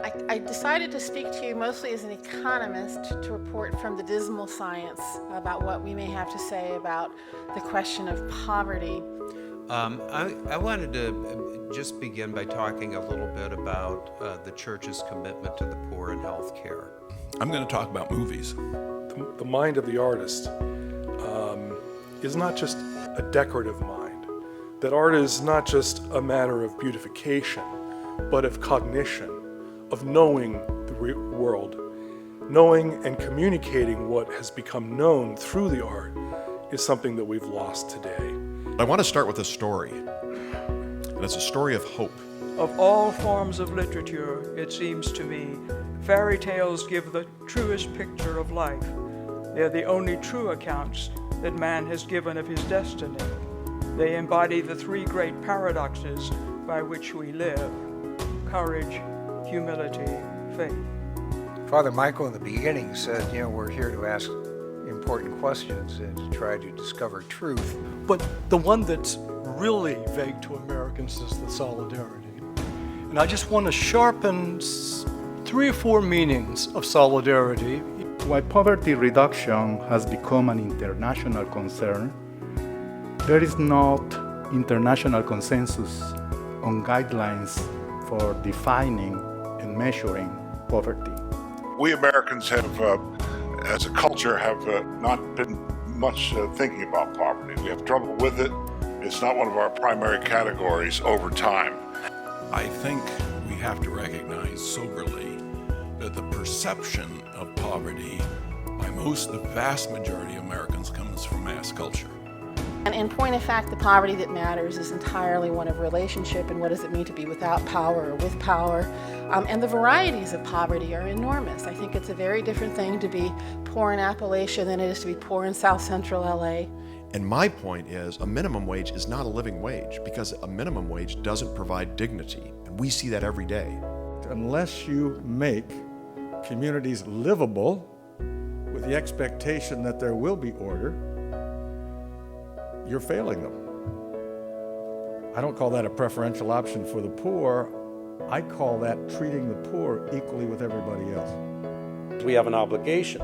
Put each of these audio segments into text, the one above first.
I decided to speak to you mostly as an economist to report from the dismal science about what we may have to say about the question of poverty. I wanted to just begin by talking a little bit about the church's commitment to the poor and health care. I'm going to talk about movies. The mind of the artist is not just a decorative mind. That art is not just a matter of beautification, but of cognition, of knowing the world. Knowing and communicating what has become known through the art is something that we've lost today. I want to start with a story, and it's a story of hope. Of all forms of literature, it seems to me, fairy tales give the truest picture of life. They're the only true accounts that man has given of his destiny. They embody the three great paradoxes by which we live: courage, humility, faith. Father Michael in the beginning said, we're here to ask important questions and to try to discover truth. But the one that's really vague to Americans is the solidarity. And I just want to sharpen 3 or 4 meanings of solidarity. While poverty reduction has become an international concern, there is not international consensus on guidelines for defining and measuring poverty. We Americans have, as a culture, have not been much thinking about poverty. We have trouble with it. It's not one of our primary categories over time. I think we have to recognize soberly that the perception of poverty by the vast majority of Americans comes from mass culture. And in point of fact, the poverty that matters is entirely one of relationship and what does it mean to be without power or with power. And the varieties of poverty are enormous. I think it's a very different thing to be poor in Appalachia than it is to be poor in South Central LA. And my point is, a minimum wage is not a living wage because a minimum wage doesn't provide dignity. And we see that every day. Unless you make communities livable with the expectation that there will be order, you're failing them. I don't call that a preferential option for the poor. I call that treating the poor equally with everybody else. We have an obligation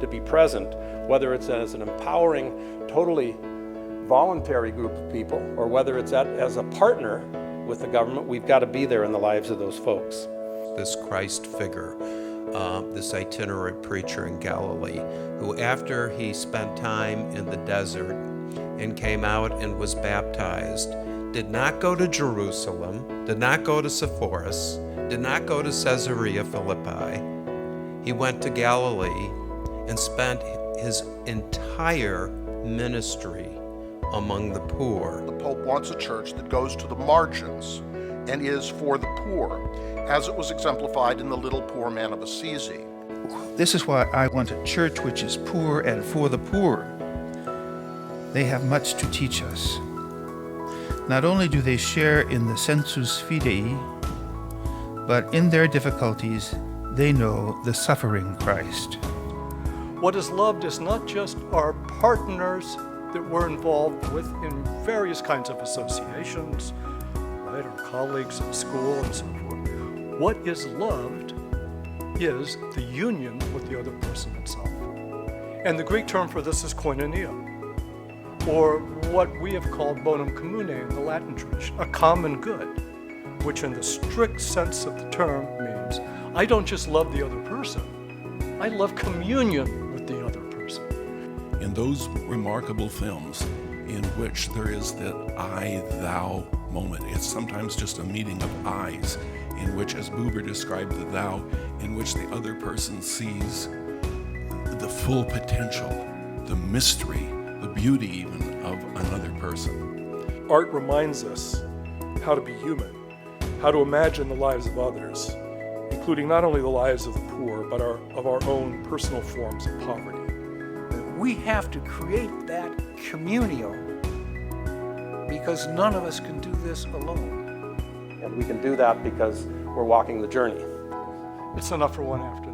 to be present, whether it's as an empowering, totally voluntary group of people, or whether it's as a partner with the government. We've got to be there in the lives of those folks. This Christ figure, this itinerant preacher in Galilee, who after he spent time in the desert and came out and was baptized, did not go to Jerusalem, did not go to Sepphoris, did not go to Caesarea Philippi. He went to Galilee and spent his entire ministry among the poor. The Pope wants a church that goes to the margins and is for the poor, as it was exemplified in the little poor man of Assisi. This is why I want a church which is poor and for the poor. They have much to teach us. Not only do they share in the sensus fidei, but in their difficulties, they know the suffering Christ. What is loved is not just our partners that we're involved with in various kinds of associations, right, our colleagues in school and so forth. What is loved is the union with the other person itself. And the Greek term for this is koinonia, or what we have called bonum commune in the Latin tradition, a common good, which in the strict sense of the term means I don't just love the other person, I love communion with the other person. In those remarkable films in which there is that I-thou moment, it's sometimes just a meeting of eyes, in which, as Buber described the thou, in which the other person sees the full potential, the mystery, the beauty even of another person. Art reminds us how to be human, how to imagine the lives of others, including not only the lives of the poor, but of our own personal forms of poverty. We have to create that communio because none of us can do this alone. And we can do that because we're walking the journey. It's enough for one after.